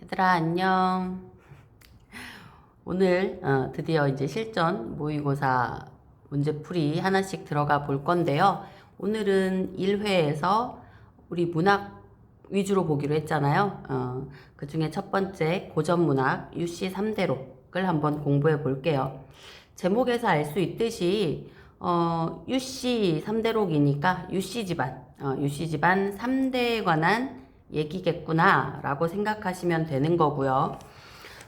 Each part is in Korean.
얘들아 안녕. 오늘 드디어 이제 실전 모의고사 문제풀이 하나씩 들어가 볼 건데요. 오늘은 1회에서 우리 문학 위주로 보기로 했잖아요. 그 중에 첫 번째 고전문학 UC 3대록을 한번 공부해 볼게요. 제목에서 알 수 있듯이 UC 3대록이니까 UC 집안 3대에 관한 얘기겠구나 라고 생각하시면 되는 거고요.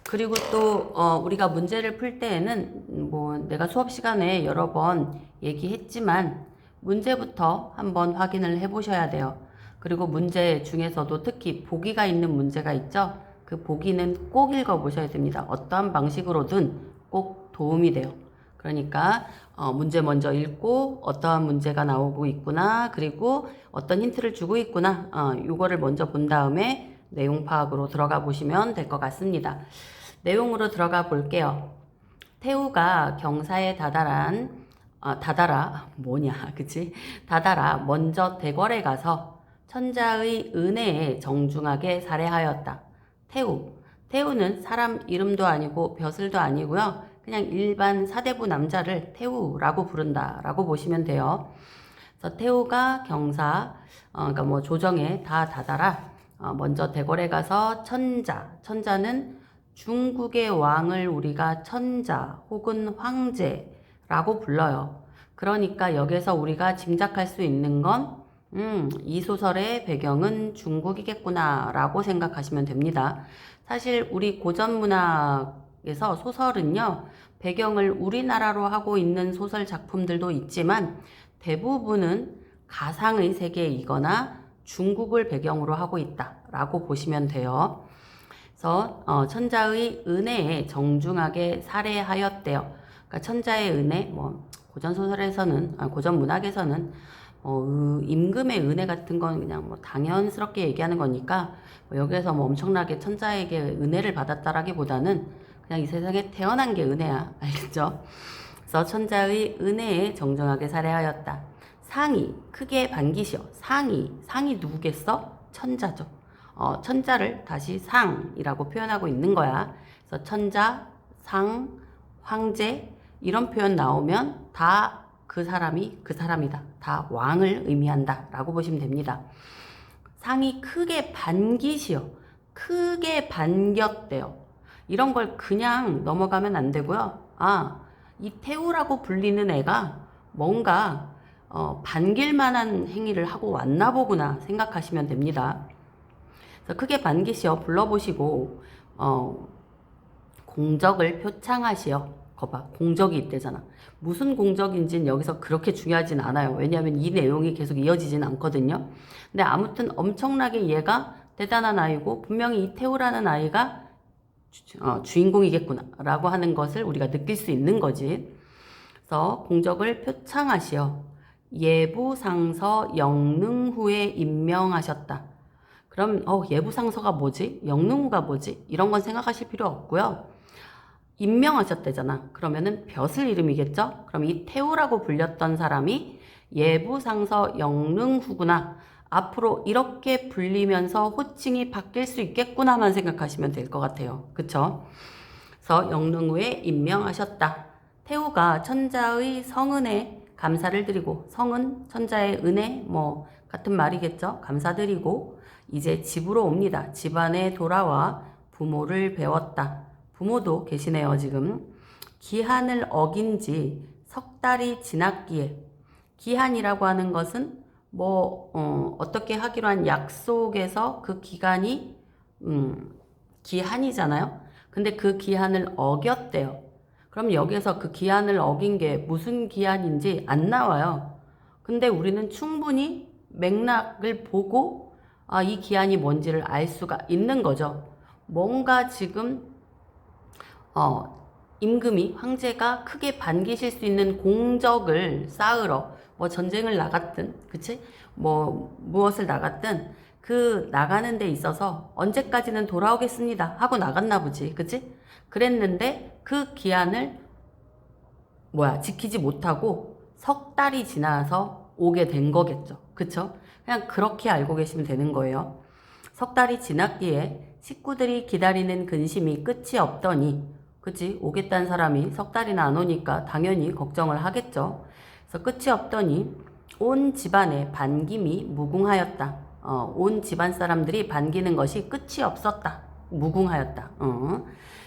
그리고 또 우리가 문제를 풀 때에는 뭐 내가 수업 시간에 여러 번 얘기했지만 문제부터 한번 확인을 해 보셔야 돼요. 그리고 문제 중에서도 특히 보기가 있는 문제가 있죠. 그 보기는 꼭 읽어 보셔야 됩니다. 어떠한 방식으로든 꼭 도움이 돼요. 그러니까 문제 먼저 읽고 어떠한 문제가 나오고 있구나, 그리고 어떤 힌트를 주고 있구나, 요거를 먼저 본 다음에 내용 파악으로 들어가 보시면 될 것 같습니다. 내용으로 들어가 볼게요. 태우가 경사에 다다라 먼저 대궐에 가서 천자의 은혜에 정중하게 살해하였다. 태우는 사람 이름도 아니고 벼슬도 아니고요. 그냥 일반 사대부 남자를 태우라고 부른다라고 보시면 돼요. 그래서 태우가 경사, 그러니까 뭐 조정에 다다라, 먼저 대궐에 가서 천자는 중국의 왕을 우리가 천자 혹은 황제라고 불러요. 그러니까 여기서 우리가 짐작할 수 있는 건, 이 소설의 배경은 중국이겠구나라고 생각하시면 됩니다. 사실 우리 고전문학에서 소설은요, 배경을 우리나라로 하고 있는 소설 작품들도 있지만 대부분은 가상의 세계이거나 중국을 배경으로 하고 있다라고 보시면 돼요. 그래서 천자의 은혜에 정중하게 살해하였대요. 그러니까 천자의 은혜, 뭐 고전 소설에서는, 고전 문학에서는 임금의 은혜 같은 건 그냥 뭐 당연스럽게 얘기하는 거니까 뭐 여기에서 뭐 엄청나게 천자에게 은혜를 받았다라기보다는 그냥 이 세상에 태어난 게 은혜야, 알겠죠? 그래서 천자의 은혜에 정중하게 살해하였다. 상이 크게 반기시오. 상이 누구겠어? 천자죠. 천자를 다시 상이라고 표현하고 있는 거야. 그래서 천자, 상, 황제 이런 표현 나오면 다 그 사람이 그 사람이다. 다 왕을 의미한다 라고 보시면 됩니다. 상이 크게 반기시오. 크게 반겼대요. 이런 걸 그냥 넘어가면 안 되고요. 이 태우라고 불리는 애가 뭔가 반길 만한 행위를 하고 왔나 보구나 생각하시면 됩니다. 그래서 크게 반기시어 불러보시고 공적을 표창하시어. 거봐, 공적이 있대잖아. 무슨 공적인지는 여기서 그렇게 중요하진 않아요. 왜냐하면 이 내용이 계속 이어지진 않거든요. 근데 아무튼 엄청나게 얘가 대단한 아이고 분명히 이 태우라는 아이가 주인공이겠구나 라고 하는 것을 우리가 느낄 수 있는 거지. 그래서 공적을 표창하시어 예부상서 영능후에 임명하셨다. 그럼 예부상서가 뭐지? 영능후가 뭐지? 이런 건 생각하실 필요 없고요. 임명하셨대잖아. 그러면은 벼슬 이름이겠죠? 그럼 이 태우라고 불렸던 사람이 예부상서 영능후구나. 앞으로 이렇게 불리면서 호칭이 바뀔 수 있겠구나만 생각하시면 될 것 같아요. 그쵸? 그래서 영능후에 임명하셨다. 태우가 천자의 성은에 감사를 드리고, 성은 천자의 은혜 뭐 같은 말이겠죠. 감사드리고 이제 집으로 옵니다. 집안에 돌아와 부모를 배웠다. 부모도 계시네요, 지금. 기한을 어긴 지 석 달이 지났기에. 기한이라고 하는 것은 어떻게 하기로 한 약속에서 그 기간이 기한이잖아요. 근데 그 기한을 어겼대요. 그럼 여기서 그 기한을 어긴 게 무슨 기한인지 안 나와요. 근데 우리는 충분히 맥락을 보고 이 기한이 뭔지를 알 수가 있는 거죠. 뭔가 지금 임금이 황제가 크게 반기실 수 있는 공적을 쌓으러 뭐 전쟁을 나갔든, 그치? 뭐 무엇을 나갔든 그 나가는 데 있어서 언제까지는 돌아오겠습니다 하고 나갔나 보지, 그치? 그랬는데 그 기한을 지키지 못하고 석 달이 지나서 오게 된 거겠죠, 그쵸? 그냥 그렇게 알고 계시면 되는 거예요. 석 달이 지났기에 식구들이 기다리는 근심이 끝이 없더니, 그치? 오겠다는 사람이 석 달이나 안 오니까 당연히 걱정을 하겠죠. 그래서 끝이 없더니 온 집안의 반김이 무궁하였다. 온 집안 사람들이 반기는 것이 끝이 없었다. 무궁하였다.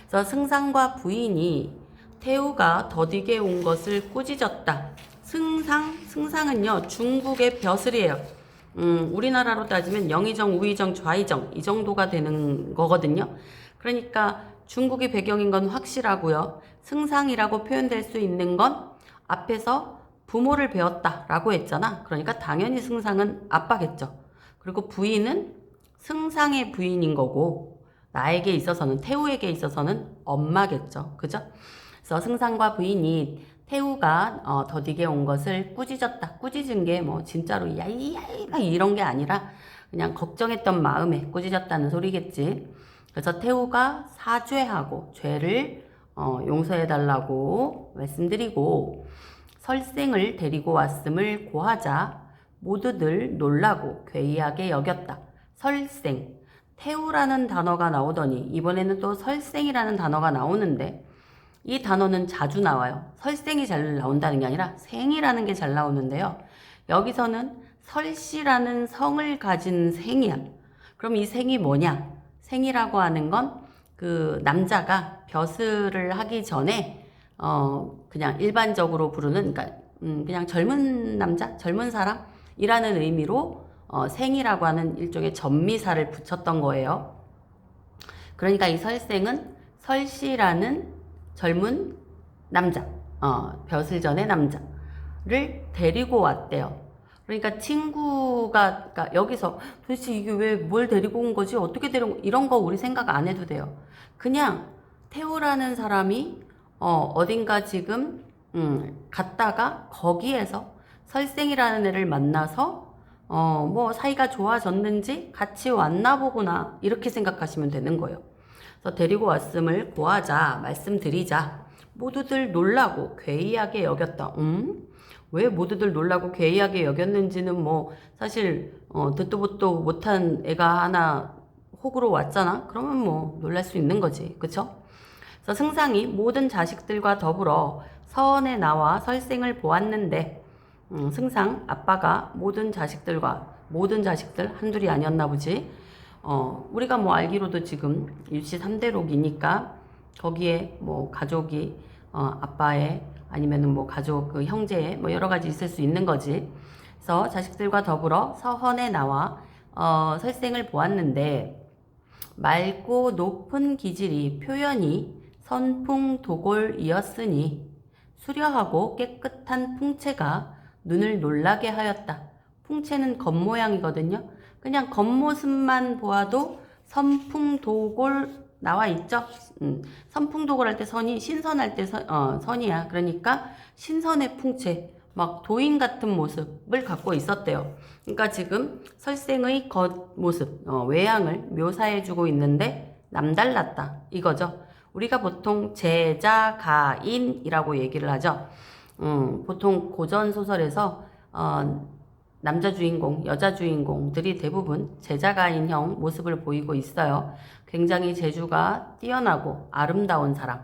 그래서 승상과 부인이 태우가 더디게 온 것을 꾸짖었다. 승상은요, 중국의 벼슬이에요. 우리나라로 따지면 영의정, 우의정, 좌의정 이 정도가 되는 거거든요. 그러니까 중국이 배경인 건 확실하고요. 승상이라고 표현될 수 있는 건 앞에서 부모를 배웠다라고 했잖아. 그러니까 당연히 승상은 아빠겠죠. 그리고 부인은 승상의 부인인 거고 나에게 있어서는 태우에게 있어서는 엄마겠죠. 그죠? 그래서 승상과 부인이 태우가 더디게 온 것을 꾸짖었다. 꾸짖은 게 뭐 진짜로 야이야이 막 이런 게 아니라 그냥 걱정했던 마음에 꾸짖었다는 소리겠지. 그래서 태우가 사죄하고 죄를 용서해달라고 말씀드리고 설생을 데리고 왔음을 고하자 모두들 놀라고 괴이하게 여겼다. 설생, 태우라는 단어가 나오더니 이번에는 또 설생이라는 단어가 나오는데 이 단어는 자주 나와요. 설생이 잘 나온다는 게 아니라 생이라는 게 잘 나오는데요. 여기서는 설씨라는 성을 가진 생이야. 그럼 이 생이 뭐냐? 생이라고 하는 건 그 남자가 벼슬을 하기 전에 그냥 일반적으로 부르는 그러니까 그냥 젊은 남자, 젊은 사람이라는 의미로 생이라고 하는 일종의 전미사를 붙였던 거예요. 그러니까 이 설생은 설씨라는 젊은 남자, 벼슬 전의 남자를 데리고 왔대요. 그러니까 친구가, 그러니까 여기서 도대체 이게 왜 뭘 데리고 온 거지? 어떻게 데리고, 이런 거 우리 생각 안 해도 돼요. 그냥 태우라는 사람이, 어딘가 지금, 갔다가 거기에서 설생이라는 애를 만나서, 뭐 사이가 좋아졌는지 같이 왔나 보구나. 이렇게 생각하시면 되는 거예요. 그래서 데리고 왔음을 고하자, 말씀드리자. 모두들 놀라고 괴이하게 여겼다. 왜 모두들 놀라고 괴이하게 여겼는지는 뭐 사실 듣도 보도 못한 애가 하나 호구로 왔잖아. 그러면 뭐 놀랄 수 있는 거지. 그쵸? 그래서 승상이 모든 자식들과 더불어 서원에 나와 설생을 보았는데 승상 아빠가 모든 자식들 한둘이 아니었나 보지. 우리가 뭐 알기로도 지금 일시 3대록이니까 거기에 뭐 가족이 아빠의 아니면은 뭐 가족 그 형제의 뭐 여러 가지 있을 수 있는 거지. 그래서 자식들과 더불어 서헌에 나와 설생을 보았는데 맑고 높은 기질이 표현이 선풍도골이었으니 수려하고 깨끗한 풍채가 눈을 놀라게 하였다. 풍채는 겉모양이거든요. 그냥 겉모습만 보아도 선풍도골 나와 있죠. 선풍도골 할 때 선이 신선할 때 선이야. 그러니까 신선의 풍채, 막 도인 같은 모습을 갖고 있었대요. 그러니까 지금 설생의 겉모습, 외양을 묘사해주고 있는데 남달랐다 이거죠. 우리가 보통 제자가인이라고 얘기를 하죠. 보통 고전 소설에서 남자 주인공, 여자 주인공들이 대부분 제자가인형 모습을 보이고 있어요. 굉장히 재주가 뛰어나고 아름다운 사람,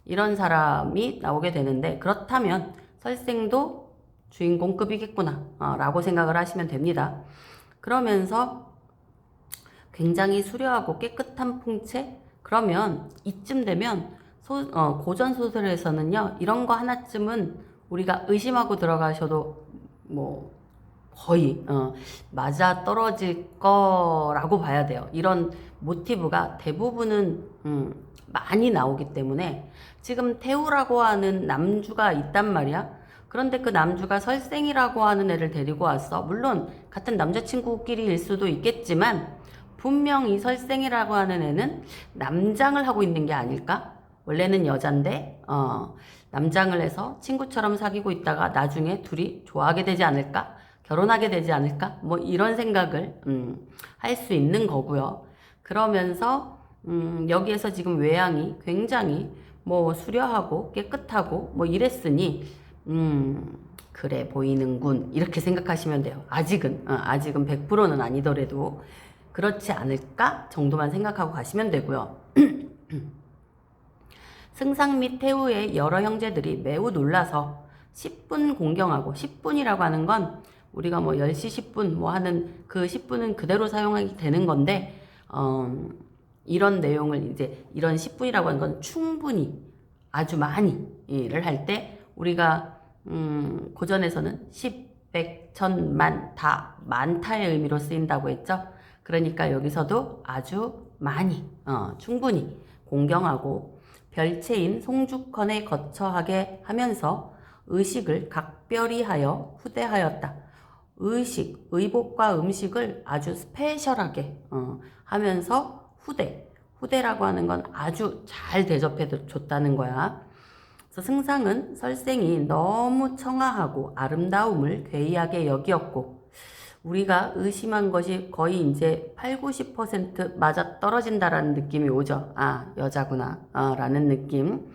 이런 사람이 나오게 되는데 그렇다면 설생도 주인공급이겠구나 라고 생각을 하시면 됩니다. 그러면서 굉장히 수려하고 깨끗한 풍채? 그러면 이쯤 되면 고전 소설에서는요 이런 거 하나쯤은 우리가 의심하고 들어가셔도 뭐 거의 맞아 떨어질 거라고 봐야 돼요. 이런 모티브가 대부분은 많이 나오기 때문에 지금 태우라고 하는 남주가 있단 말이야. 그런데 그 남주가 설생이라고 하는 애를 데리고 왔어. 물론 같은 남자친구끼리일 수도 있겠지만 분명 이 설생이라고 하는 애는 남장을 하고 있는 게 아닐까? 원래는 여잔데 남장을 해서 친구처럼 사귀고 있다가 나중에 둘이 좋아하게 되지 않을까? 결혼하게 되지 않을까? 뭐 이런 생각을 할 수 있는 거고요. 그러면서 여기에서 지금 외양이 굉장히 뭐 수려하고 깨끗하고 뭐 이랬으니 그래 보이는군 이렇게 생각하시면 돼요. 아직은 100%는 아니더라도 그렇지 않을까 정도만 생각하고 가시면 되고요. 승상 및 태우의 여러 형제들이 매우 놀라서 10분 공경하고, 10분이라고 하는 건 우리가 뭐 10시 10분 뭐 하는 그 10분은 그대로 사용하게 되는 건데, 이런 내용을 이제 이런 10분이라고 하는 건 충분히 아주 많이를 할 때 우리가 고전에서는 10, 100, 1000, 만, 다 많다의 의미로 쓰인다고 했죠. 그러니까 여기서도 아주 많이 충분히 공경하고 별체인 송주컨에 거처하게 하면서 의식을 각별히 하여 후대하였다. 의복과 음식을 아주 스페셜하게 하면서 후대라고 하는 건 아주 잘 대접해 줬다는 거야. 그래서 승상은 설생이 너무 청아하고 아름다움을 괴이하게 여기었고, 우리가 의심한 것이 거의 이제 8, 90% 맞아 떨어진다라는 느낌이 오죠. 아, 여자구나 라는 느낌.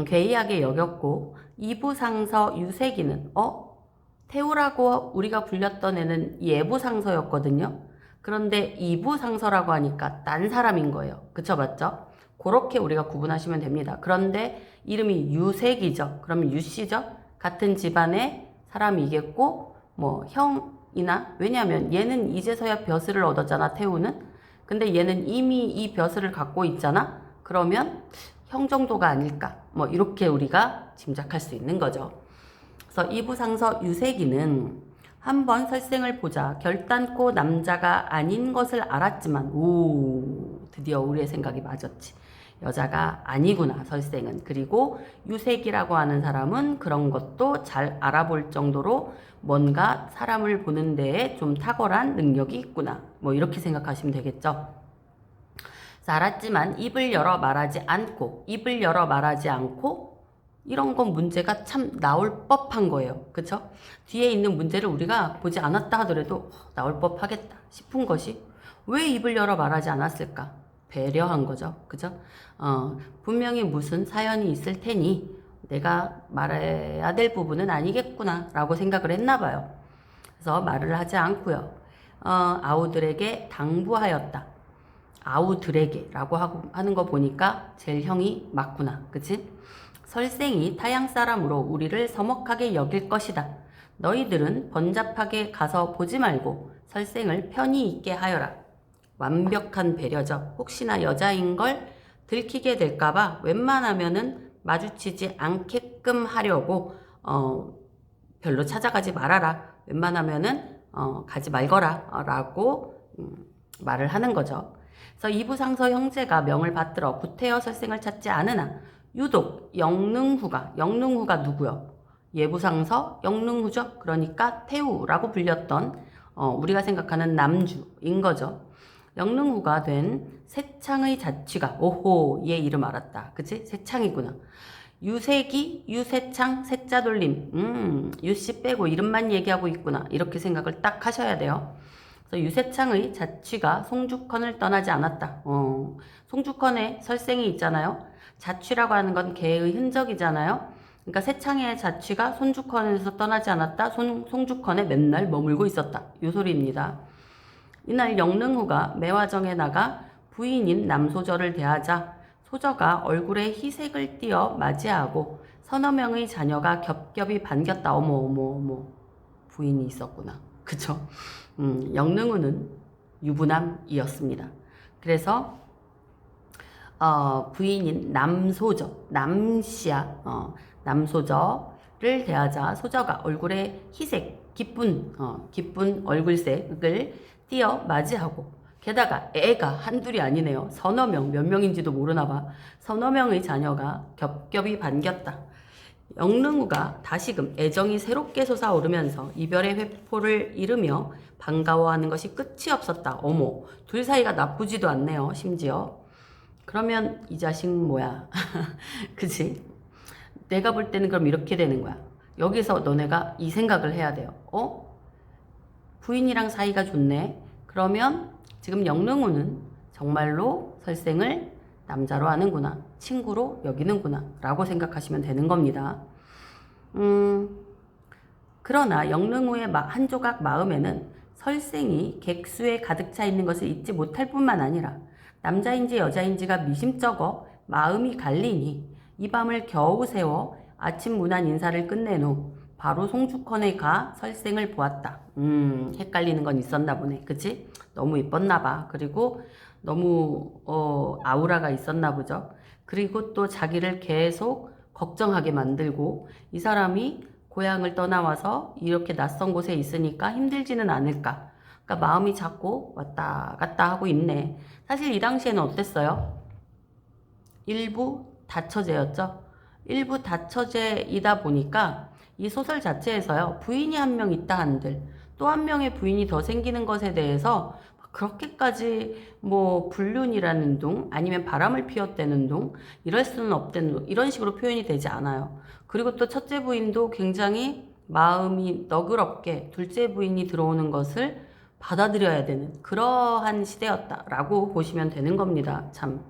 괴이하게 여겼고, 이부상서 유세기는 태우라고 우리가 불렸던 애는 예부상서였거든요. 그런데 이부상서라고 하니까 딴 사람인 거예요. 그쵸, 맞죠? 그렇게 우리가 구분하시면 됩니다. 그런데 이름이 유색이죠. 그러면 유씨죠. 같은 집안의 사람이겠고, 뭐 형이나, 왜냐면 얘는 이제서야 벼슬을 얻었잖아, 태우는. 근데 얘는 이미 이 벼슬을 갖고 있잖아. 그러면 형 정도가 아닐까, 뭐 이렇게 우리가 짐작할 수 있는 거죠. 그래서 이부상서 유세기는 한번 설생을 보자 결단코 남자가 아닌 것을 알았지만, 드디어 우리의 생각이 맞았지. 여자가 아니구나, 설생은. 그리고 유색이라고 하는 사람은 그런 것도 잘 알아볼 정도로 뭔가 사람을 보는 데에 좀 탁월한 능력이 있구나, 뭐 이렇게 생각하시면 되겠죠. 알았지만 입을 열어 말하지 않고 이런 건 문제가 참 나올 법한 거예요. 그쵸? 뒤에 있는 문제를 우리가 보지 않았다 하더라도 나올 법하겠다 싶은 것이 왜 입을 열어 말하지 않았을까? 배려한 거죠. 그죠? 분명히 무슨 사연이 있을 테니 내가 말해야 될 부분은 아니겠구나 라고 생각을 했나 봐요. 그래서 말을 하지 않고요. 아우들에게 당부하였다. 아우들에게 라고 하는 거 보니까 제일 형이 맞구나. 그치? 설생이 타양 사람으로 우리를 서먹하게 여길 것이다. 너희들은 번잡하게 가서 보지 말고 설생을 편히 있게 하여라. 완벽한 배려죠. 혹시나 여자인 걸 들키게 될까봐 웬만하면은 마주치지 않게끔 하려고 별로 찾아가지 말아라. 웬만하면은 가지 말거라 라고 말을 하는 거죠. 그래서 이부상서 형제가 명을 받들어 구태여 설생을 찾지 않으나 유독 영능후가 누구요? 예부상서 영능후죠. 그러니까 태우라고 불렸던 우리가 생각하는 남주인 거죠. 영능후가 된 세창의 자취가, 오호, 얘 이름 알았다. 그치? 세창이구나. 유세기, 유세창, 세자 돌림. 유씨 빼고 이름만 얘기하고 있구나. 이렇게 생각을 딱 하셔야 돼요. 그래서 유세창의 자취가 송주컨을 떠나지 않았다. 송주컨에 설생이 있잖아요. 자취라고 하는 건 개의 흔적이잖아요. 그러니까 세창의 자취가 손주컨에서 떠나지 않았다. 송주컨에 맨날 머물고 있었다. 이 소리입니다. 이날 영능후가 매화정에 나가 부인인 남소저를 대하자 소저가 얼굴에 희색을 띠어 맞이하고 서너 명의 자녀가 겹겹이 반겼다. 어머 부인이 있었구나. 그쵸? 영능후는 유부남이었습니다. 그래서 부인인 남소저를 대하자 소저가 얼굴에 희색, 기쁜 얼굴색을 띄어 맞이하고, 게다가 애가 한둘이 아니네요. 서너 명, 몇 명인지도 모르나 봐. 서너 명의 자녀가 겹겹이 반겼다. 영능후가 다시금 애정이 새롭게 솟아오르면서 이별의 회포를 이르며 반가워하는 것이 끝이 없었다. 어머, 둘 사이가 나쁘지도 않네요. 심지어. 그러면 이 자식 뭐야? 그치? 내가 볼 때는 그럼 이렇게 되는 거야. 여기서 너네가 이 생각을 해야 돼요. 부인이랑 사이가 좋네. 그러면 지금 영능후는 정말로 설생을 남자로 하는구나, 친구로 여기는구나 라고 생각하시면 되는 겁니다. 그러나 영능후의 한 조각 마음에는 설생이 객수에 가득 차 있는 것을 잊지 못할 뿐만 아니라 남자인지 여자인지가 미심쩍어 마음이 갈리니 이 밤을 겨우 세워 아침 문안 인사를 끝낸 후 바로 송주컨에 가 설생을 보았다. 헷갈리는 건 있었나 보네. 그치? 너무 이뻤나 봐. 그리고 너무 아우라가 있었나 보죠. 그리고 또 자기를 계속 걱정하게 만들고 이 사람이 고향을 떠나와서 이렇게 낯선 곳에 있으니까 힘들지는 않을까. 그러니까 마음이 자꾸 왔다 갔다 하고 있네. 사실 이 당시에는 어땠어요? 일부 다처제였죠. 일부 다처제이다 보니까 이 소설 자체에서요, 부인이 한 명 있다 한들 또 한 명의 부인이 더 생기는 것에 대해서 그렇게까지 뭐 불륜이라는 둥 아니면 바람을 피웠다는 둥 이럴 수는 없다는 둥 이런 식으로 표현이 되지 않아요. 그리고 또 첫째 부인도 굉장히 마음이 너그럽게 둘째 부인이 들어오는 것을 받아들여야 되는 그러한 시대였다라고 보시면 되는 겁니다. 참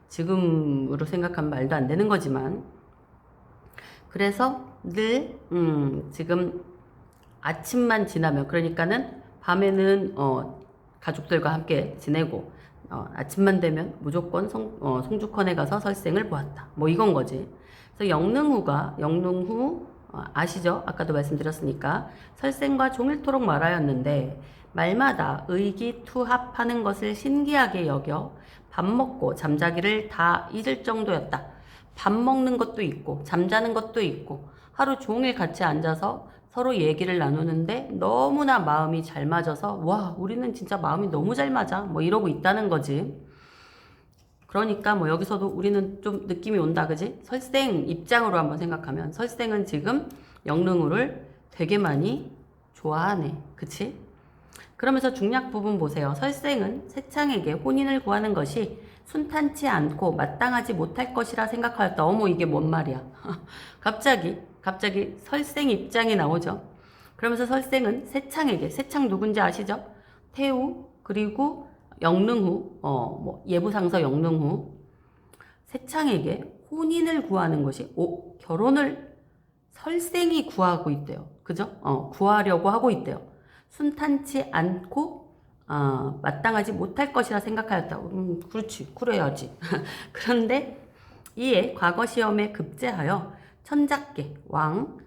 지금으로 생각하면 말도 안 되는 거지만 그래서 늘 지금 아침만 지나면 그러니까는 밤에는 가족들과 함께 지내고 아침만 되면 무조건 송주컨에 가서 설생을 보았다. 뭐 이건 거지. 그래서 영능후 아시죠? 아까도 말씀드렸으니까 설생과 종일토록 말하였는데 말마다 의기투합하는 것을 신기하게 여겨 밥 먹고 잠자기를 다 잊을 정도였다. 밥 먹는 것도 있고 잠자는 것도 있고 하루 종일 같이 앉아서 서로 얘기를 나누는데 너무나 마음이 잘 맞아서 와 우리는 진짜 마음이 너무 잘 맞아 뭐 이러고 있다는 거지. 그러니까 뭐 여기서도 우리는 좀 느낌이 온다 그지? 설생 입장으로 한번 생각하면 설생은 지금 영릉우를 되게 많이 좋아하네 그치? 그러면서 중략 부분 보세요. 설생은 세창에게 혼인을 구하는 것이 순탄치 않고 마땅하지 못할 것이라 생각하였다. 어머 이게 뭔 말이야. 갑자기 설생 입장이 나오죠. 그러면서 설생은 세창에게 세창 누군지 아시죠? 태우 그리고 영릉후 뭐 예부상서 영릉후 세창에게 혼인을 구하는 것이 결혼을 설생이 구하고 있대요. 그죠? 구하려고 하고 있대요. 순탄치 않고 마땅하지 못할 것이라 생각하였다. 그렇지 그래야지. 그런데 이에 과거 시험에 급제하여 천작계 왕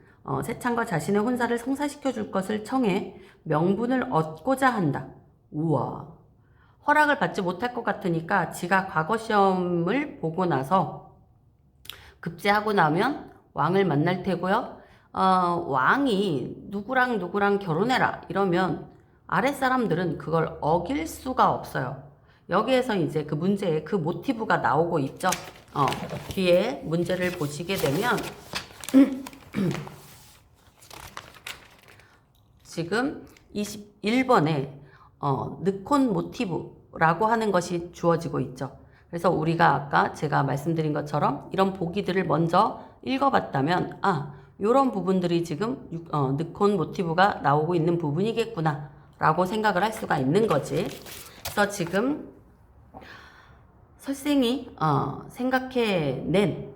세창과 자신의 혼사를 성사시켜 줄 것을 청해 명분을 얻고자 한다. 우와 허락을 받지 못할 것 같으니까 지가 과거 시험을 보고 나서 급제하고 나면 왕을 만날 테고요. 왕이 누구랑 결혼해라 이러면 아랫사람들은 그걸 어길 수가 없어요. 여기에서 이제 그 문제의 그 모티브가 나오고 있죠. 뒤에 문제를 보시게 되면 지금 21번에 느콘 모티브라고 하는 것이 주어지고 있죠. 그래서 우리가 아까 제가 말씀드린 것처럼 이런 보기들을 먼저 읽어봤다면 이런 부분들이 지금 느콘 모티브가 나오고 있는 부분이겠구나 라고 생각을 할 수가 있는 거지. 그래서 지금 설생이 생각해낸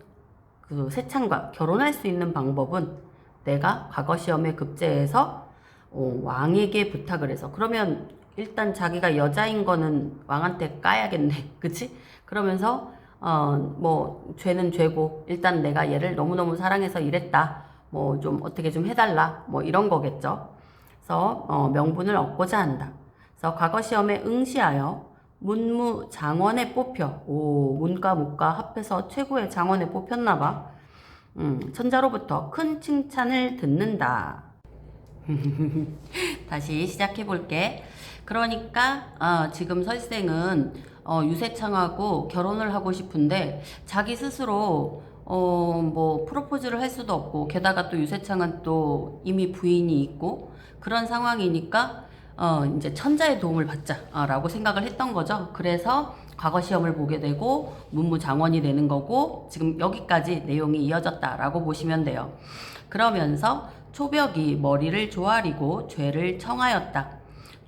그 세창과 결혼할 수 있는 방법은 내가 과거 시험에 급제해서 왕에게 부탁을 해서 그러면 일단 자기가 여자인 거는 왕한테 까야겠네 그치? 그러면서 뭐 죄는 죄고 일단 내가 얘를 너무너무 사랑해서 이랬다 뭐 좀 어떻게 좀 해달라 뭐 이런 거겠죠. 그래서 명분을 얻고자 한다. 그래서 과거 시험에 응시하여 문무 장원에 뽑혀 문과 무과 합해서 최고의 장원에 뽑혔나봐. 천자로부터 큰 칭찬을 듣는다. 다시 시작해 볼게. 그러니까 지금 설생은 유세창하고 결혼을 하고 싶은데 자기 스스로 뭐 프로포즈를 할 수도 없고 게다가 또 유세창은 또 이미 부인이 있고 그런 상황이니까 이제 천자의 도움을 받자라고 생각을 했던 거죠. 그래서 과거 시험을 보게 되고 문무장원이 되는 거고 지금 여기까지 내용이 이어졌다라고 보시면 돼요. 그러면서 초벽이 머리를 조아리고 죄를 청하였다.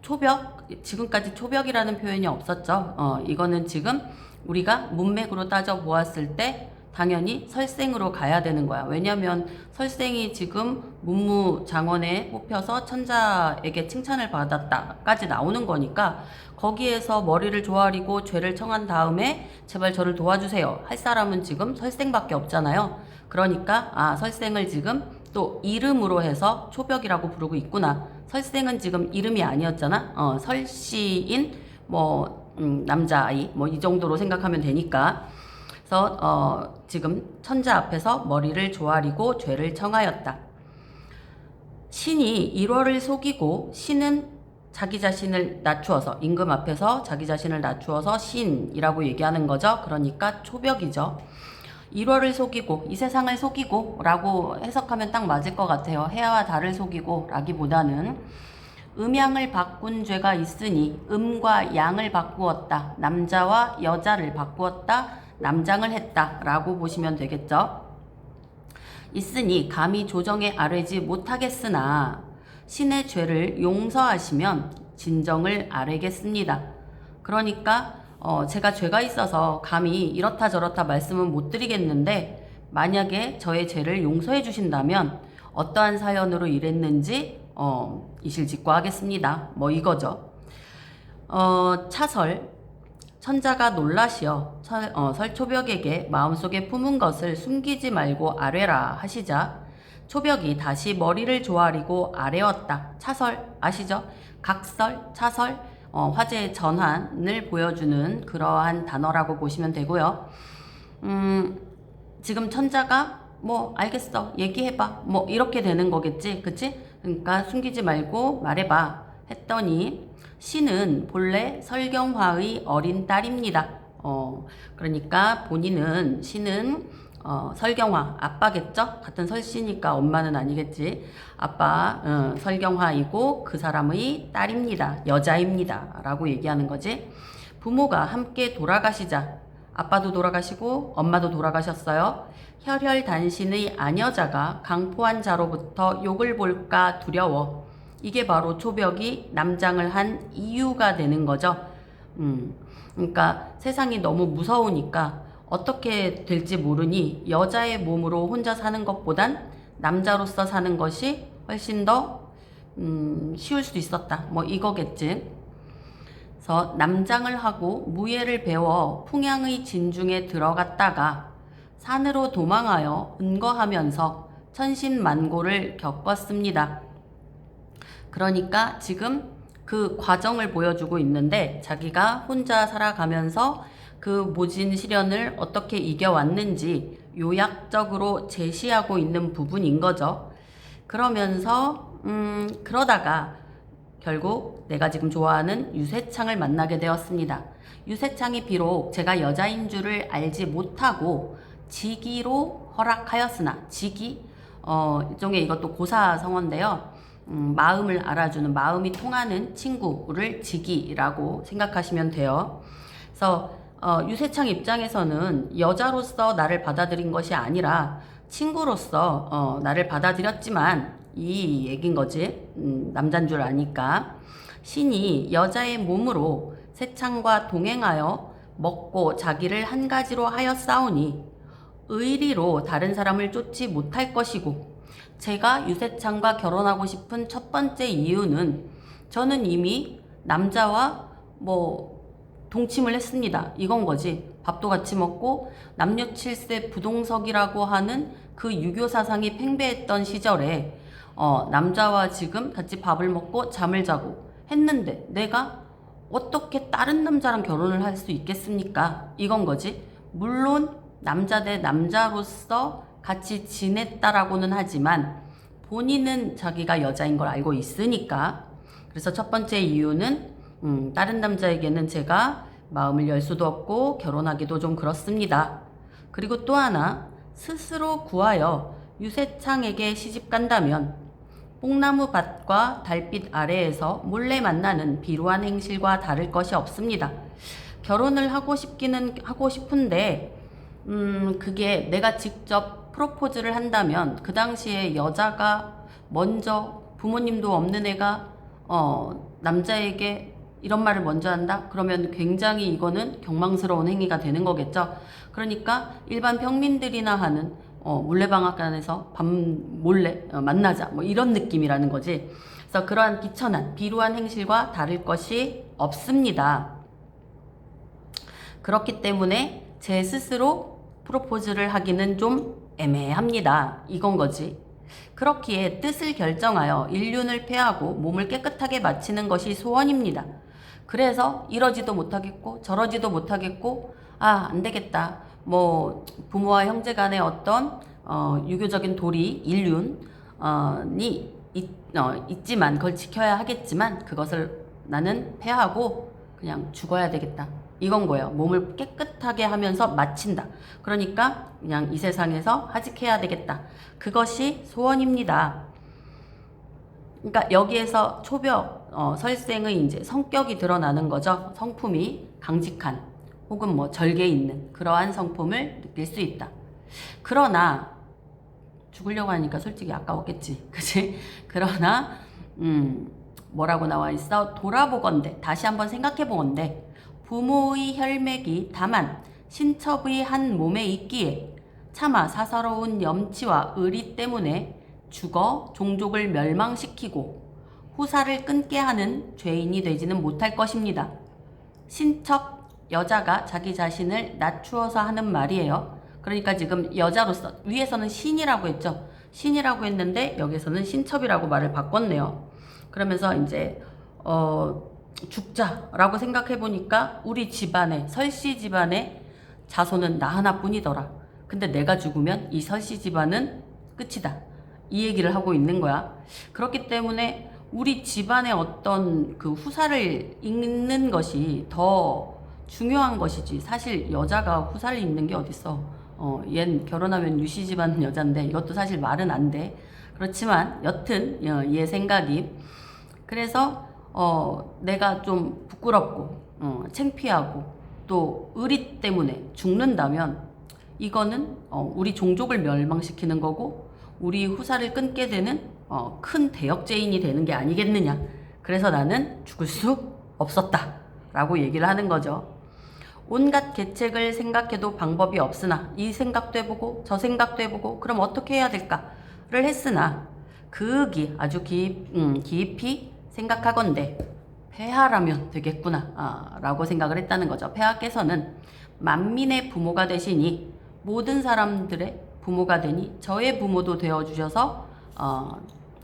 초벽, 지금까지 초벽이라는 표현이 없었죠. 이거는 지금 우리가 문맥으로 따져 보았을 때 당연히 설생으로 가야 되는 거야. 왜냐면 설생이 지금 문무장원에 뽑혀서 천자에게 칭찬을 받았다까지 나오는 거니까 거기에서 머리를 조아리고 죄를 청한 다음에 제발 저를 도와주세요 할 사람은 지금 설생밖에 없잖아요. 그러니까 설생을 지금 또 이름으로 해서 초벽이라고 부르고 있구나. 설생은 지금 이름이 아니었잖아. 설시인 남자아이 이 정도로 생각하면 되니까. 그래서 지금 천자 앞에서 머리를 조아리고 죄를 청하였다. 신이 일월을 속이고 신은 자기 자신을 낮추어서 임금 앞에서 자기 자신을 낮추어서 신이라고 얘기하는 거죠. 그러니까 초벽이죠. 일월을 속이고 이 세상을 속이고 라고 해석하면 딱 맞을 것 같아요. 해와 달을 속이고 라기보다는 음양을 바꾼 죄가 있으니 음과 양을 바꾸었다. 남자와 여자를 바꾸었다. 남장을 했다 라고 보시면 되겠죠. 있으니 감히 조정에 아뢰지 못하겠으나 신의 죄를 용서하시면 진정을 아뢰겠습니다. 그러니까 제가 죄가 있어서 감히 이렇다 저렇다 말씀은 못 드리겠는데 만약에 저의 죄를 용서해 주신다면 어떠한 사연으로 일했는지 이실직고하겠습니다. 이거죠. 차설 천자가 놀라시어 설초벽에게 마음속에 품은 것을 숨기지 말고 아뢰라 하시자 초벽이 다시 머리를 조아리고 아뢰었다. 차설 아시죠? 각설, 차설, 화제의 전환을 보여주는 그러한 단어라고 보시면 되고요. 지금 천자가 알겠어 얘기해봐 이렇게 되는 거겠지, 그치? 그러니까 숨기지 말고 말해봐 했더니 신은 본래 설경화의 어린 딸입니다. 그러니까 본인은 신은 설경화 아빠겠죠? 같은 설씨니까 엄마는 아니겠지. 아빠 설경화이고 그 사람의 딸입니다. 여자입니다. 라고 얘기하는 거지. 부모가 함께 돌아가시자 아빠도 돌아가시고 엄마도 돌아가셨어요. 혈혈단신의 아녀자가 강포한 자로부터 욕을 볼까 두려워. 이게 바로 초벽이 남장을 한 이유가 되는 거죠. 그러니까 세상이 너무 무서우니까 어떻게 될지 모르니 여자의 몸으로 혼자 사는 것보단 남자로서 사는 것이 훨씬 더 쉬울 수 있었다. 이거겠지. 그래서 남장을 하고 무예를 배워 풍양의 진중에 들어갔다가 산으로 도망하여 은거하면서 천신만고를 겪었습니다. 그러니까 지금 그 과정을 보여주고 있는데 자기가 혼자 살아가면서 그 모진 시련을 어떻게 이겨왔는지 요약적으로 제시하고 있는 부분인 거죠. 그러면서 그러다가 결국 내가 지금 좋아하는 유세창을 만나게 되었습니다. 유세창이 비록 제가 여자인 줄을 알지 못하고 직위로 허락하였으나 직위 일종의 이것도 고사성어인데요. 마음을 알아주는 마음이 통하는 친구를 직위라고 생각하시면 돼요. 그래서 유세창 입장에서는 여자로서 나를 받아들인 것이 아니라 친구로서 나를 받아들였지만 이 얘긴 거지. 남잔 줄 아니까. 신이 여자의 몸으로 세창과 동행하여 먹고 자기를 한 가지로 하였사오니 의리로 다른 사람을 쫓지 못할 것이고 제가 유세창과 결혼하고 싶은 첫 번째 이유는 저는 이미 남자와 동침을 했습니다. 이건 거지. 밥도 같이 먹고 남녀 7세 부동석이라고 하는 그 유교 사상이 팽배했던 시절에 남자와 지금 같이 밥을 먹고 잠을 자고 했는데 내가 어떻게 다른 남자랑 결혼을 할 수 있겠습니까? 이건 거지. 물론 남자 대 남자로서 같이 지냈다라고는 하지만 본인은 자기가 여자인 걸 알고 있으니까. 그래서 첫 번째 이유는 다른 남자에게는 제가 마음을 열 수도 없고 결혼하기도 좀 그렇습니다. 그리고 또 하나, 스스로 구하여 유세창에게 시집 간다면 뽕나무 밭과 달빛 아래에서 몰래 만나는 비루한 행실과 다를 것이 없습니다. 결혼을 하고 싶기는 하고 싶은데 그게 내가 직접 프로포즈를 한다면 그 당시에 여자가 먼저 부모님도 없는 애가 남자에게 이런 말을 먼저 한다? 그러면 굉장히 이거는 경망스러운 행위가 되는 거겠죠. 그러니까 일반 평민들이나 하는 물레방앗간에서 밤 몰래 만나자 뭐 이런 느낌이라는 거지. 그래서 그러한 비천한 비루한 행실과 다를 것이 없습니다. 그렇기 때문에 제 스스로 프로포즈를 하기는 좀 애매합니다. 이건 거지. 그렇기에 뜻을 결정하여 일륜을 폐하고 몸을 깨끗하게 마치는 것이 소원입니다. 그래서 이러지도 못하겠고 저러지도 못하겠고 안 되겠다. 뭐 부모와 형제 간의 어떤 유교적인 도리, 일륜이 있지만 그걸 지켜야 하겠지만 그것을 나는 폐하고 그냥 죽어야 되겠다. 이건 거예요. 몸을 깨끗하게 하면서 마친다. 그러니까 그냥 이 세상에서 하직해야 되겠다. 그것이 소원입니다. 그러니까 여기에서 초벽 설생의 이제 성격이 드러나는 거죠. 성품이 강직한 혹은 뭐 절개 있는 그러한 성품을 느낄 수 있다. 그러나 죽으려고 하니까 솔직히 아까웠겠지. 그치? 그러나 뭐라고 나와 있어? 돌아보건대 다시 한번 생각해 보건대 부모의 혈맥이 다만 신첩의 한 몸에 있기에 차마 사사로운 염치와 의리 때문에 죽어 종족을 멸망시키고 후사를 끊게 하는 죄인이 되지는 못할 것입니다. 신첩 여자가 자기 자신을 낮추어서 하는 말이에요. 그러니까 지금 여자로서 위에서는 신이라고 했죠. 신이라고 했는데 여기서는 신첩이라고 말을 바꿨네요. 그러면서 이제 죽자라고 생각해 보니까 우리 집안에 설씨 집안에 자손은 나 하나뿐이더라. 근데 내가 죽으면 이 설씨 집안은 끝이다. 이 얘기를 하고 있는 거야. 그렇기 때문에 우리 집안의 어떤 그 후사를 잇는 것이 더 중요한 것이지. 사실 여자가 후사를 잇는 게 어딨어. 얜 결혼하면 유씨 집안 여잔데 이것도 사실 말은 안 돼. 그렇지만 여튼 얘 생각이 그래서 내가 좀 부끄럽고 창피하고 또 의리 때문에 죽는다면 이거는 우리 종족을 멸망시키는 거고 우리 후사를 끊게 되는 큰 대역죄인이 되는 게 아니겠느냐. 그래서 나는 죽을 수 없었다 라고 얘기를 하는 거죠. 온갖 계책을 생각해도 방법이 없으나 이 생각도 해보고 저 생각도 해보고 그럼 어떻게 해야 될까를 했으나 그윽이 아주 깊이 생각하건대 폐하라면 되겠구나 라고 생각을 했다는 거죠. 폐하께서는 만민의 부모가 되시니 모든 사람들의 부모가 되니 저의 부모도 되어주셔서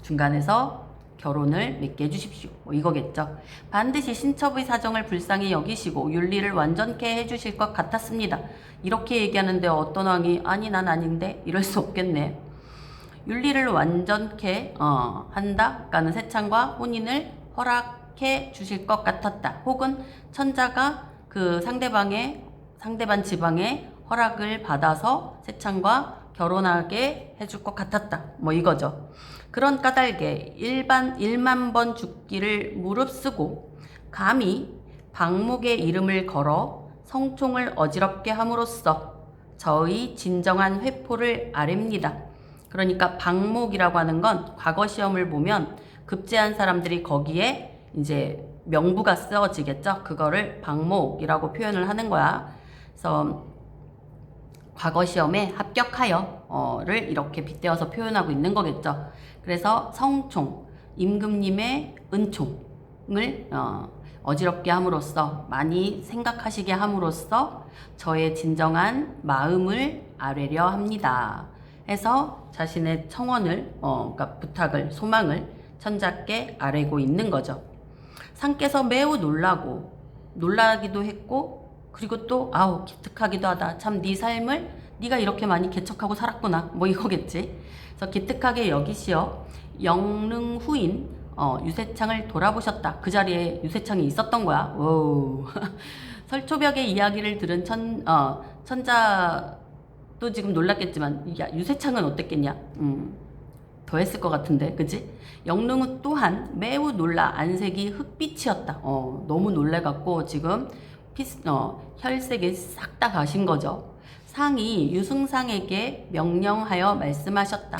중간에서 결혼을 맺게 해주십시오. 뭐 이거겠죠. 반드시 신첩의 사정을 불쌍히 여기시고 윤리를 완전케 해주실 것 같았습니다. 이렇게 얘기하는데 어떤 왕이 아니 난 아닌데 이럴 수 없겠네. 윤리를 완전케 한다. 그러니까 세찬과 혼인을 허락해 주실 것 같았다. 혹은 천자가 그 상대방 지방의 허락을 받아서 세찬과 결혼하게 해줄 것 같았다. 뭐 이거죠. 그런 까닭에 1만 번 죽기를 무릅쓰고 감히 방목의 이름을 걸어 성총을 어지럽게 함으로써 저의 진정한 회포를 아랩니다. 그러니까 방목이라고 하는 건 과거 시험을 보면 급제한 사람들이 거기에 이제 명부가 쓰여지겠죠. 그거를 방목이라고 표현을 하는 거야. 그래서 과거 시험에 합격하여를 이렇게 빗대어서 표현하고 있는 거겠죠. 그래서 성총, 임금님의 은총을 어지럽게 함으로써 많이 생각하시게 함으로써 저의 진정한 마음을 아뢰려 합니다. 해서 자신의 청원을 그러니까 부탁을 소망을 천자께 아뢰고 있는 거죠. 상께서 매우 놀라기도 했고 그리고 또 기특하기도 하다. 참 네 삶을 네가 이렇게 많이 개척하고 살았구나. 뭐 이거겠지. 그래서 기특하게 여기시어 영릉 후인 유세창을 돌아보셨다. 그 자리에 유세창이 있었던 거야. 오. 설초벽의 이야기를 들은 천자도 지금 놀랐겠지만 야, 유세창은 어땠겠냐. 더 했을 것 같은데 그치? 영릉 또한 매우 놀라 안색이 흑빛이었다. 너무 놀래갖고 지금 혈색이 싹 다 가신 거죠. 상이 유승상에게 명령하여 말씀하셨다.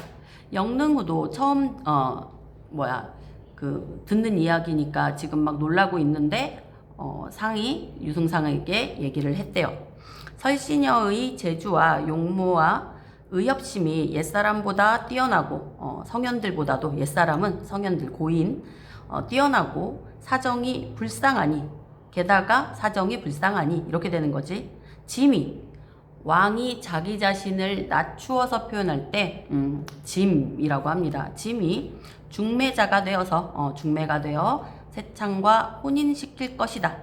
영릉후도 처음 듣는 이야기니까 지금 막 놀라고 있는데 상이 유승상에게 얘기를 했대요. 설시녀의 재주와 용모와 의협심이 옛사람보다 뛰어나고 성현들보다도 옛사람은 성현들 고인 뛰어나고 사정이 불쌍하니 게다가 사정이 불쌍하니 이렇게 되는 거지. 짐이 왕이 자기 자신을 낮추어서 표현할 때 짐이라고 합니다. 짐이 중매자가 되어서 중매가 되어 세창과 혼인시킬 것이다.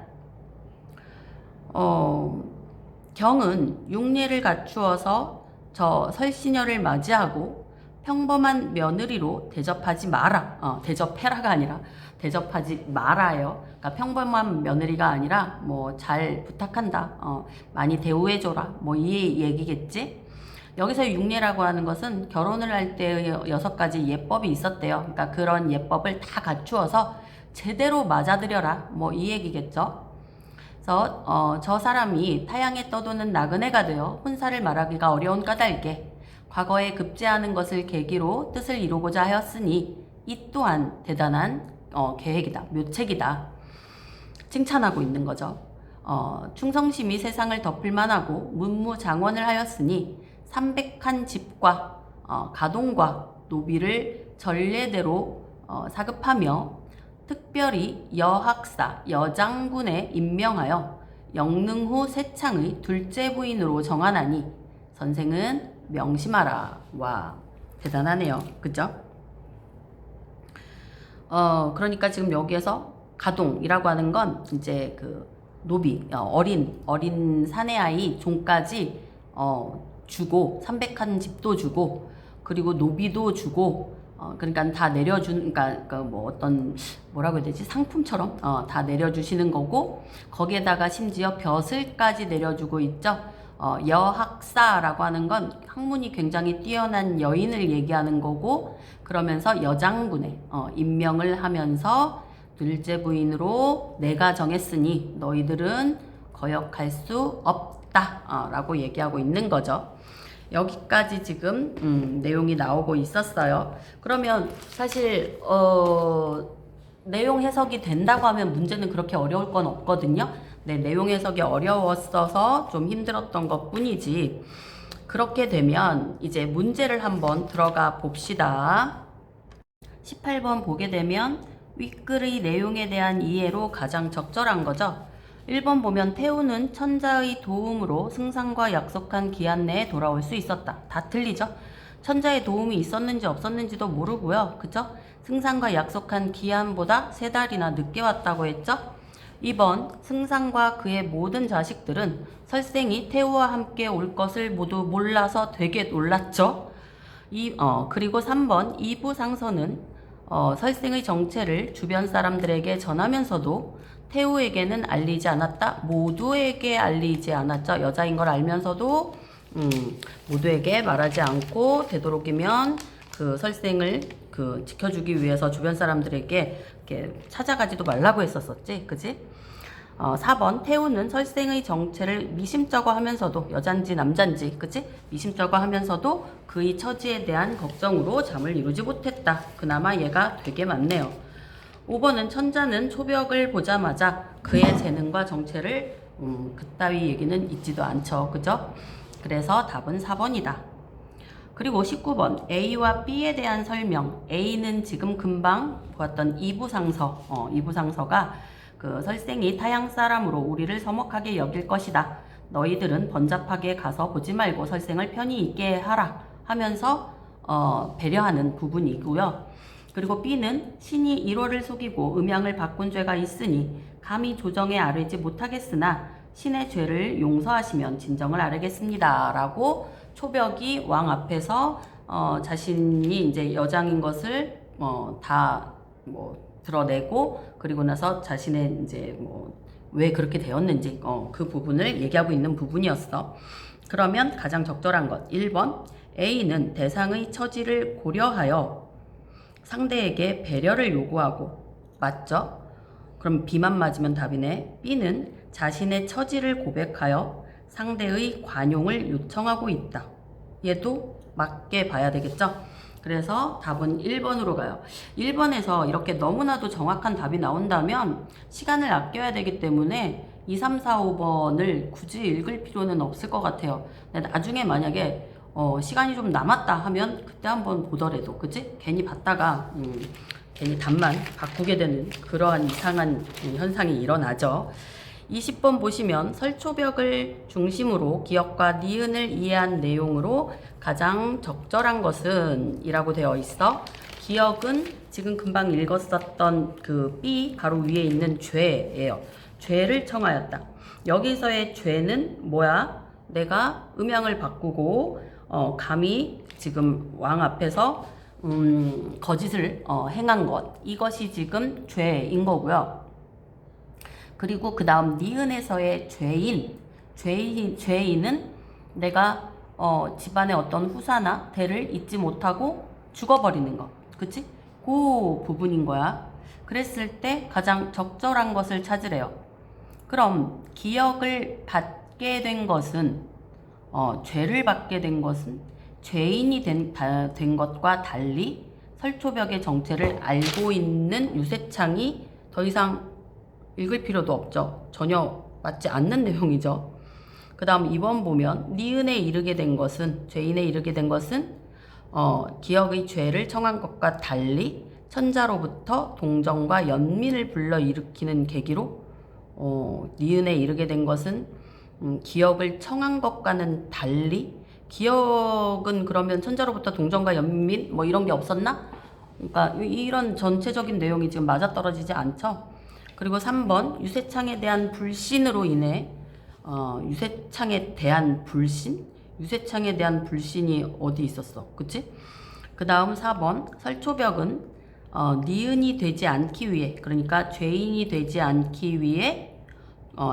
경은 육례를 갖추어서 저 설시녀를 맞이하고 평범한 며느리로 대접하지 마라. 대접해라가 아니라 대접하지 말아요. 그러니까 평범한 며느리가 아니라 뭐 잘 부탁한다. 많이 대우해줘라. 뭐 이 얘기겠지. 여기서 육례라고 하는 것은 결혼을 할 때의 6가지 예법이 있었대요. 그러니까 그런 예법을 다 갖추어서 제대로 맞아들여라. 뭐 이 얘기겠죠. 그래서 저 사람이 타향에 떠도는 나그네가 되어 혼사를 말하기가 어려운 까닭에 과거에 급제하는 것을 계기로 뜻을 이루고자 하였으니 이 또한 대단한 계획이다. 묘책이다. 칭찬하고 있는 거죠. 충성심이 세상을 덮을 만하고 문무장원을 하였으니 300한 집과 가동과 노비를 전례대로 사급하며 특별히 여학사, 여장군에 임명하여 영능후 세창의 둘째 부인으로 정하나니 선생은 명심하라. 와, 대단하네요. 그죠? 그러니까 지금 여기에서 가동이라고 하는 건 이제 그 노비, 어린 사내아이 종까지 주고 300한 집도 주고 그리고 노비도 주고 그러니까 다 내려준, 그러니까 뭐 어떤 뭐라고 해야 되지? 상품처럼 다 내려주시는 거고 거기에다가 심지어 벼슬까지 내려주고 있죠. 여학사라고 하는 건 학문이 굉장히 뛰어난 여인을 얘기하는 거고 그러면서 여장군에 임명을 하면서 둘째 부인으로 내가 정했으니 너희들은 거역할 수 없다 라고 얘기하고 있는 거죠. 여기까지 지금 내용이 나오고 있었어요. 그러면 사실 내용 해석이 된다고 하면 문제는 그렇게 어려울 건 없거든요. 네, 내용 해석이 어려웠어서 좀 힘들었던 것 뿐이지. 그렇게 되면 이제 문제를 한번 들어가 봅시다. 18번 보게 되면 윗글의 내용에 대한 이해로 가장 적절한 거죠. 1번 보면 태우는 천자의 도움으로 승상과 약속한 기한 내에 돌아올 수 있었다. 다 틀리죠? 천자의 도움이 있었는지 없었는지도 모르고요. 그죠? 승상과 약속한 기한보다 3달이나 늦게 왔다고 했죠? 2번 승상과 그의 모든 자식들은 설생이 태우와 함께 올 것을 모두 몰라서 되게 놀랐죠? 그리고 3번 이부상서는 설생의 정체를 주변 사람들에게 전하면서도 태우에게는 알리지 않았다. 모두에게 알리지 않았죠. 여자인 걸 알면서도 모두에게 말하지 않고 되도록이면 그 설생을 지켜주기 위해서 주변 사람들에게 이렇게 찾아가지도 말라고 했었었지. 그지? 4번 태우는 설생의 정체를 미심쩍어 하면서도 여잔지 남잔지 그치? 미심쩍어 하면서도 그의 처지에 대한 걱정으로 잠을 이루지 못했다. 그나마 얘가 되게 많네요. 5번은 천자는 초벽을 보자마자 그의 재능과 정체를 그따위 얘기는 있지도 않죠. 그죠? 그래서 답은 4번이다. 그리고 19번 A와 B에 대한 설명. A는 지금 금방 보았던 이부상서가 그 설생이 타양 사람으로 우리를 서먹하게 여길 것이다. 너희들은 번잡하게 가서 보지 말고 설생을 편히 있게 하라 하면서 배려하는 부분이고요. 그리고 B는 신이 1호를 속이고 음양을 바꾼 죄가 있으니 감히 조정에 아뢰지 못하겠으나 신의 죄를 용서하시면 진정을 아뢰겠습니다. 라고 초벽이 왕 앞에서 자신이 이제 여장인 것을 다 드러내고 그리고 나서 자신의 이제 왜 그렇게 되었는지 그 부분을 얘기하고 있는 부분이었어. 그러면 가장 적절한 것 1번 A는 대상의 처지를 고려하여 상대에게 배려를 요구하고 맞죠? 그럼 B만 맞으면 답이네. B는 자신의 처지를 고백하여 상대의 관용을 요청하고 있다. 얘도 맞게 봐야 되겠죠? 그래서 답은 1번으로 가요. 1번에서 이렇게 너무나도 정확한 답이 나온다면 시간을 아껴야 되기 때문에 2, 3, 4, 5번을 굳이 읽을 필요는 없을 것 같아요. 근데 나중에 만약에 시간이 좀 남았다 하면 그때 한번 보더라도, 그치? 괜히 봤다가 괜히 답만 바꾸게 되는 그러한 이상한 현상이 일어나죠. 20번 보시면 설초벽을 중심으로 기역과 니은을 이해한 내용으로 가장 적절한 것은 이라고 되어 있어. 기역은 지금 금방 읽었었던 그 B 바로 위에 있는 죄예요. 죄를 청하였다. 여기서의 죄는 뭐야? 내가 음양을 바꾸고 감히 지금 왕 앞에서 거짓을 행한 것, 이것이 지금 죄인 거고요. 그리고 그 다음 니은에서의 죄인은 내가 집안의 어떤 후사나 대를 잊지 못하고 죽어버리는 것, 그치? 그 부분인 거야. 그랬을 때 가장 적절한 것을 찾으래요. 그럼 기역을 받게 된 것은 죄를 받게 된 것은 죄인이 된 것과 달리 설초벽의 정체를 알고 있는 유세창이 더 이상 읽을 필요도 없죠. 전혀 맞지 않는 내용이죠. 그 다음 2번 보면 니은에 이르게 된 것은, 죄인에 이르게 된 것은 기역의 죄를 청한 것과 달리 천자로부터 동정과 연민을 불러일으키는 계기로 니은에 이르게 된 것은 기역을 청한 것과는 달리, 기역은 그러면 천자로부터 동정과 연민 뭐 이런 게 없었나? 그러니까 이런 전체적인 내용이 지금 맞아떨어지지 않죠. 그리고 3번 유세창에 대한 불신으로 인해 유세창에 대한 불신? 유세창에 대한 불신이 어디 있었어? 그치? 그 다음 4번 설초벽은 니은이 되지 않기 위해, 그러니까 죄인이 되지 않기 위해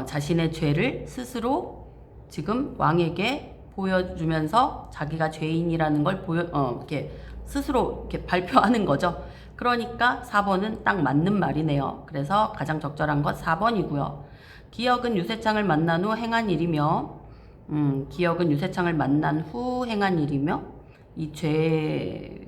자신의 죄를 스스로 지금 왕에게 보여주면서 자기가 죄인이라는 걸 이렇게 스스로 이렇게 발표하는 거죠. 그러니까 4번은 딱 맞는 말이네요. 그래서 가장 적절한 것 4번이고요. 기역은 유세창을 만난 후 행한 일이며, 기역은 유세창을 만난 후 행한 일이며, 이 죄가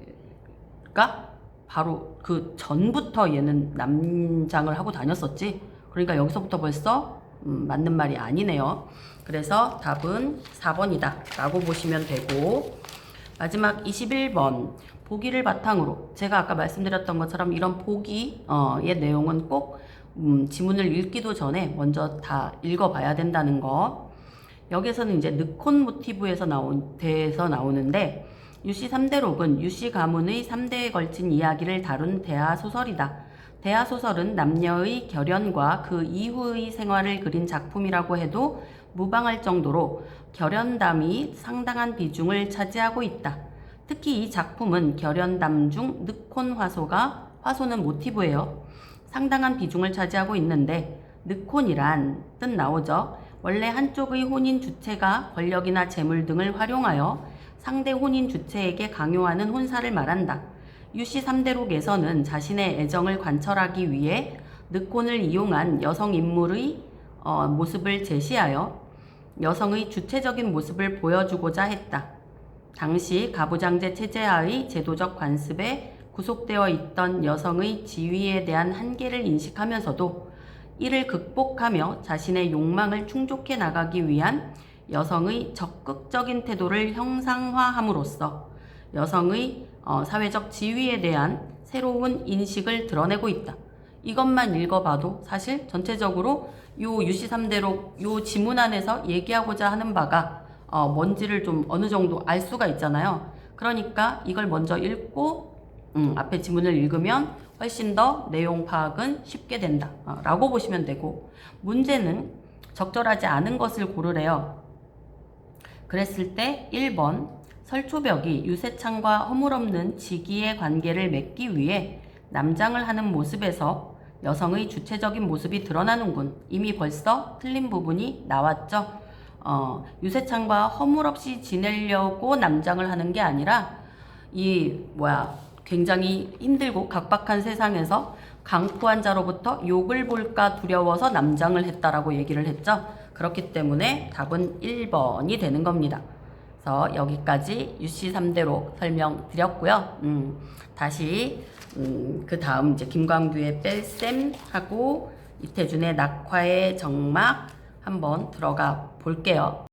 바로 그 전부터 얘는 남장을 하고 다녔었지. 그러니까 여기서부터 벌써 맞는 말이 아니네요. 그래서 답은 4번이다 라고 보시면 되고, 마지막 21번 보기를 바탕으로, 제가 아까 말씀드렸던 것처럼 이런 보기의 내용은 꼭 지문을 읽기도 전에 먼저 다 읽어봐야 된다는 거. 여기서는 이제 느콘 모티브에서 나오는데, 유씨 3대록은 유씨 가문의 3대에 걸친 이야기를 다룬 대하소설이다. 대하소설은 남녀의 결연과 그 이후의 생활을 그린 작품이라고 해도 무방할 정도로 결연담이 상당한 비중을 차지하고 있다. 특히 이 작품은 결연담 중 느콘 화소는 모티브예요. 상당한 비중을 차지하고 있는데, 느콘이란 뜻 나오죠. 원래 한쪽의 혼인 주체가 권력이나 재물 등을 활용하여 상대 혼인 주체에게 강요하는 혼사를 말한다. 유씨 3대록에서는 자신의 애정을 관철하기 위해 느콘을 이용한 여성 인물의 모습을 제시하여 여성의 주체적인 모습을 보여주고자 했다. 당시 가부장제 체제하의 제도적 관습에 구속되어 있던 여성의 지위에 대한 한계를 인식하면서도 이를 극복하며 자신의 욕망을 충족해 나가기 위한 여성의 적극적인 태도를 형상화함으로써 여성의 사회적 지위에 대한 새로운 인식을 드러내고 있다. 이것만 읽어봐도 사실 전체적으로 요 유씨 3대록 요 지문 안에서 얘기하고자 하는 바가 뭔지를 좀 어느 정도 알 수가 있잖아요. 그러니까 이걸 먼저 읽고 앞에 지문을 읽으면 훨씬 더 내용 파악은 쉽게 된다 라고 보시면 되고, 문제는 적절하지 않은 것을 고르래요. 그랬을 때 1번 설초벽이 유세창과 허물없는 직위의 관계를 맺기 위해 남장을 하는 모습에서 여성의 주체적인 모습이 드러나는군. 이미 벌써 틀린 부분이 나왔죠. 유세창과 허물없이 지내려고 남장을 하는 게 아니라 굉장히 힘들고 각박한 세상에서 강포한 자로부터 욕을 볼까 두려워서 남장을 했다라고 얘기를 했죠. 그렇기 때문에 답은 1번이 되는 겁니다. 그래서 여기까지 유씨 3대로 설명드렸고요. 다시 그 다음 이제 김광규의 뺄셈하고 이태준의 낙화의 정막 한번 들어가 볼게요.